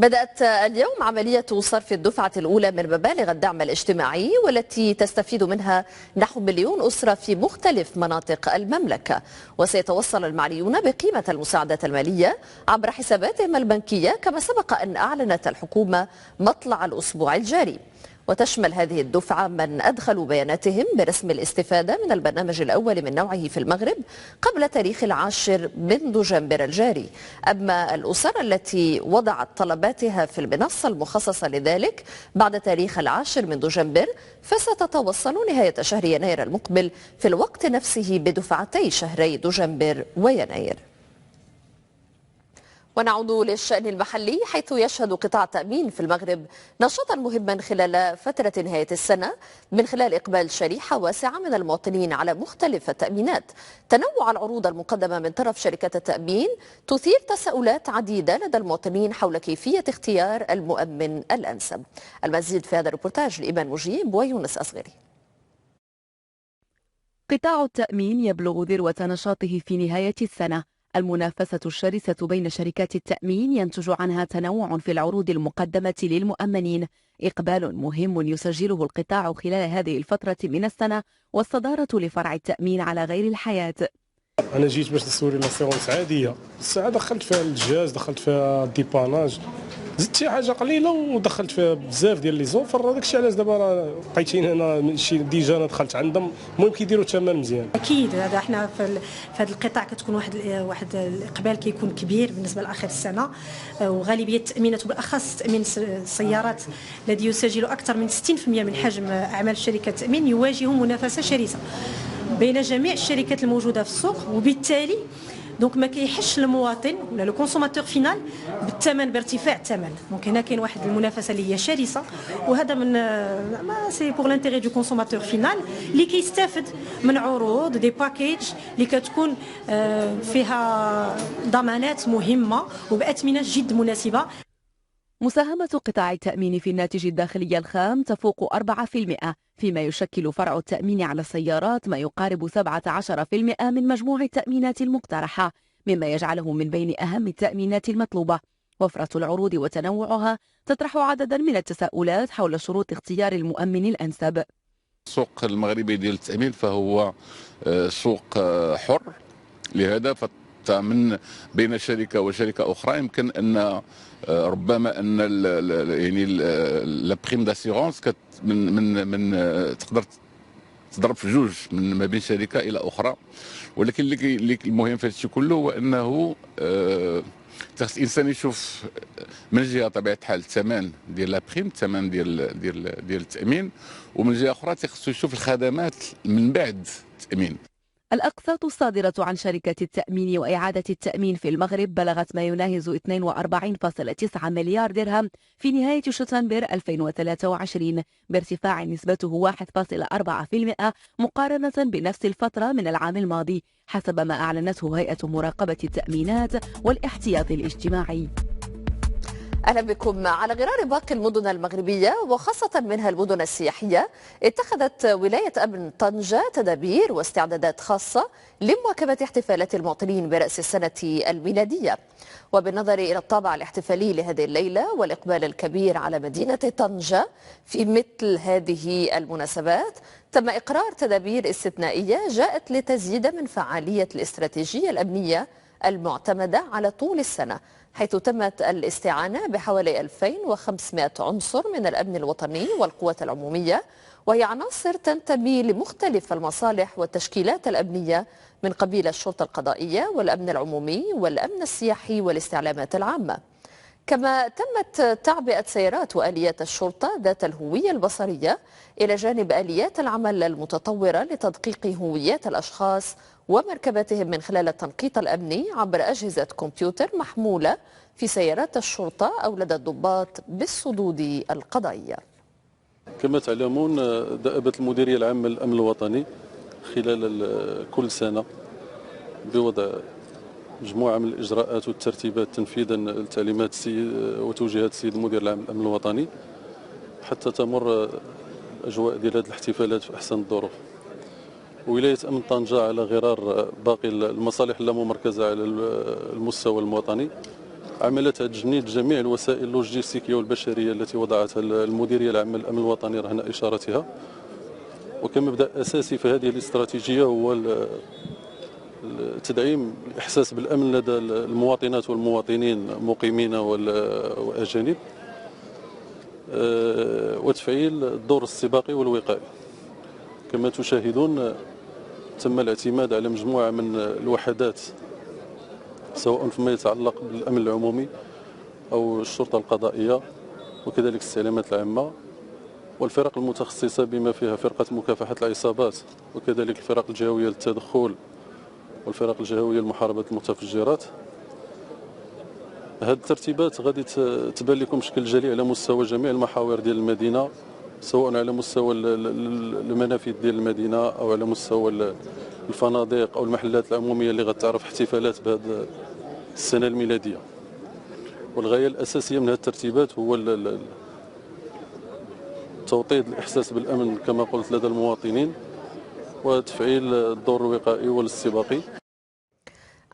بدأت اليوم عملية صرف الدفعة الأولى من مبالغ الدعم الاجتماعي والتي تستفيد منها نحو مليون أسرة في مختلف مناطق المملكة، وسيتوصل المعنيون بقيمة المساعدات المالية عبر حساباتهم البنكية كما سبق أن أعلنت الحكومة مطلع الأسبوع الجاري. وتشمل هذه الدفعة من أدخلوا بياناتهم برسم الاستفادة من البرنامج الأول من نوعه في المغرب قبل تاريخ 10 من دجنبر الجاري. أما الأسر التي وضعت طلباتها في المنصة المخصصة لذلك بعد تاريخ 10 من دجنبر فستتوصل نهاية شهر يناير المقبل في الوقت نفسه بدفعتي شهري دجنبر ويناير. ونعود للشأن المحلي، حيث يشهد قطاع التأمين في المغرب نشاطا مهما خلال فترة نهاية السنة من خلال إقبال شريحة واسعة من المواطنين على مختلف التأمينات. تنوع العروض المقدمة من طرف شركات التأمين تثير تساؤلات عديدة لدى المواطنين حول كيفية اختيار المؤمن الأنسب. المزيد في هذا الريبورتاج لإيمان مجيب ويونس أصغري. قطاع التأمين يبلغ ذروة نشاطه في نهاية السنة. المنافسة الشرسة بين شركات التأمين ينتج عنها تنوع في العروض المقدمة للمؤمنين، إقبال مهم يسجله القطاع خلال هذه الفترة من السنة، والصدارة لفرع التأمين على غير الحياة. أنا جيت باش نسوري لاسيغونس عادية، الساعة دخلت فيها الجهاز، دخلت فيها الديباناج، زدت شي حاجة قليلة ودخلت فيها بزاف ديال لي زوفر. هذاك الشيء علاش دابا راه بقيتين هنا شي ديجا انا دخلت عندهم، المهم كيديروا الثمن مزيان. اكيد هذا احنا في هذا القطاع كتكون واحد الاقبال كيكون كبير بالنسبه لاخر السنه، وغالبيه التامينات وبالاخص تامين السيارات الذي يسجل اكثر من 60% من حجم اعمال شركات التامين يواجه منافسه شرسه بين جميع الشركات الموجوده في السوق، وبالتالي دونك ما كيحش المواطن ولا لو كونسوماتور فينال بالثمن بارتفاع الثمن. دونك هنا كاين واحد المنافسه اللي هي شرسه، وهذا من ما سي بور لانتيغي دو كونسوماتور فينال اللي كيستافد من عروض دي باكيج اللي كتكون فيها ضمانات مهمه وباثمنه جد مناسبه. مساهمة قطاع التأمين في الناتج الداخلي الخام تفوق 4%، فيما يشكل فرع التأمين على السيارات ما يقارب 17% من مجموع التأمينات المقترحة، مما يجعله من بين أهم التأمينات المطلوبة. وفرة العروض وتنوعها تطرح عددا من التساؤلات حول شروط اختيار المؤمن الأنسب. السوق المغربي ديال التأمين فهو سوق حر، لهذا من بين شركة وشركة أخرى يمكن أن ربما ان يعني لا بريم داسيغونس من تقدر تضرب في جوج من ما بين شركه الى اخرى، ولكن اللي المهم في هذا كله هو انه خص الانسان يشوف من جهه طبيعه الحال الثمن ديال لا بريم، الثمن ديال التامين، ومن جهه اخرى خصو يشوف الخدمات من بعد التامين. الأقساط الصادرة عن شركة التأمين وإعادة التأمين في المغرب بلغت ما يناهز 42.9 مليار درهم في نهاية شتنبر 2023، بارتفاع نسبته 1.4% مقارنة بنفس الفترة من العام الماضي، حسب ما أعلنته هيئة مراقبة التأمينات والاحتياط الاجتماعي. أهلا بكم. على غرار باقي المدن المغربية وخاصة منها المدن السياحية، اتخذت ولاية أبن طنجة تدابير واستعدادات خاصة لمواكبة احتفالات المواطنين برأس السنة الميلادية. وبالنظر إلى الطابع الاحتفالي لهذه الليلة والإقبال الكبير على مدينة طنجة في مثل هذه المناسبات، تم إقرار تدابير استثنائية جاءت لتزيد من فعالية الاستراتيجية الأمنية المعتمدة على طول السنة، حيث تمت الاستعانة بحوالي 2500 عنصر من الأمن الوطني والقوات العمومية، وهي عناصر تنتمي لمختلف المصالح والتشكيلات الأمنية من قبيل الشرطة القضائية والأمن العمومي والأمن السياحي والاستعلامات العامة. كما تمت تعبئة سيارات وآليات الشرطة ذات الهوية البصرية إلى جانب آليات العمل المتطورة لتدقيق هويات الأشخاص ومركباتهم من خلال التنقيط الأمني عبر أجهزة كمبيوتر محمولة في سيارات الشرطة أو لدى الضباط بالصدود القضائية. كما تعلمون دأبت المديرية العامة للأمن الوطني خلال كل سنة بوضع مجموعة من الإجراءات والترتيبات تنفيذا لتعليمات وتوجيهات السيد المدير العام للأمن الوطني حتى تمر أجواء ديال هذه الاحتفالات في أحسن الظروف. ولاية أمن طنجة على غرار باقي المصالح اللاممركزة على المستوى الوطني عملت تجنيد جميع الوسائل اللوجستيكيه والبشريه التي وضعتها المديريه العامه للامن الوطني رهن اشارتها. وكمبدا اساسي في هذه الاستراتيجيه هو تدعيم الاحساس بالامن لدى المواطنات والمواطنين مقيمين واجانب، وتفعيل الدور السباقي والوقائي. كما تشاهدون تم الاعتماد على مجموعه من الوحدات سواء فيما يتعلق بالامن العمومي او الشرطه القضائيه وكذلك السلامات العامه والفرق المتخصصه بما فيها فرقه مكافحه العصابات وكذلك الفرق الجهويه للتدخل والفرق الجهويه لمحاربه المتفجرات. هذه الترتيبات غادي تبان لكم بشكل جلي على مستوى جميع المحاور ديال المدينه، سواء على مستوى المنافذ ديال المدينه او على مستوى الفنادق او المحلات العموميه اللي غتعرف احتفالات بهذه السنه الميلاديه. والغايه الاساسيه من هذه الترتيبات هو توطيد الاحساس بالامن كما قلت لدى المواطنين وتفعيل الدور الوقائي والاستباقي.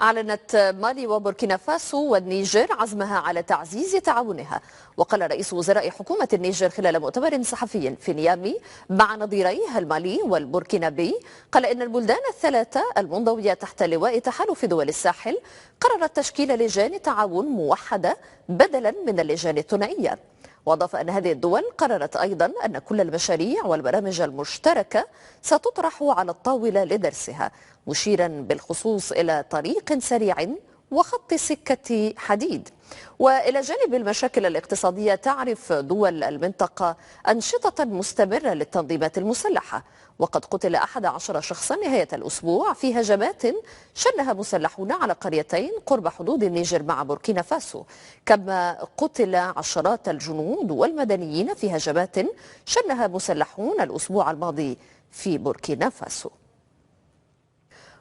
أعلنت مالي وبوركينا فاسو والنيجر عزمها على تعزيز تعاونها. وقال رئيس وزراء حكومة النيجر خلال مؤتمر صحفي في نيامي مع نظيريها المالي والبوركينابي، قال إن البلدان الثلاثة المنضوية تحت لواء تحالف دول الساحل قررت تشكيل لجان تعاون موحدة بدلا من اللجان الثنائية. وأضاف أن هذه الدول قررت أيضا أن كل المشاريع والبرامج المشتركة ستطرح على الطاولة لدرسها، مشيرا بالخصوص إلى طريق سريع وخط سكة حديد. وإلى جانب المشاكل الاقتصادية تعرف دول المنطقة أنشطة مستمرة للتنظيمات المسلحة، وقد قتل 11 شخصا نهاية الأسبوع في هجمات شنها مسلحون على قريتين قرب حدود النيجر مع بوركينا فاسو، كما قتل عشرات الجنود والمدنيين في هجمات شنها مسلحون الأسبوع الماضي في بوركينا فاسو.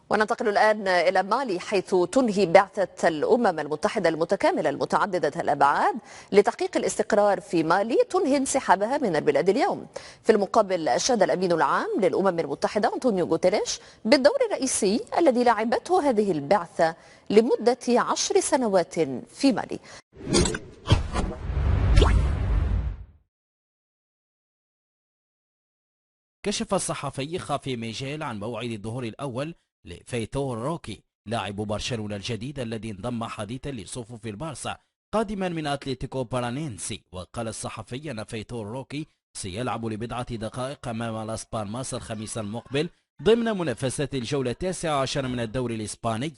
وننتقل الآن إلى مالي، حيث تنهي بعثة الأمم المتحدة المتكاملة المتعددة الأبعاد لتحقيق الاستقرار في مالي تنهي انسحابها من البلاد اليوم. في المقابل أشاد الأمين العام للأمم المتحدة أنطونيو غوتيريش بالدور الرئيسي الذي لعبته هذه البعثة لمدة 10 سنوات في مالي. كشف الصحفي خافي ميجيل عن موعد الظهور الأول لفيتور روكي لاعب برشلونة الجديد الذي انضم حديثا لصفوف البارسا قادما من أتلتيكو بارانينسي. وقال الصحفي أن فيتور روكي سيلعب لبضعة دقائق أمام لاس بالماس الخميس المقبل ضمن منافسات الجولة 19 من الدوري الإسباني.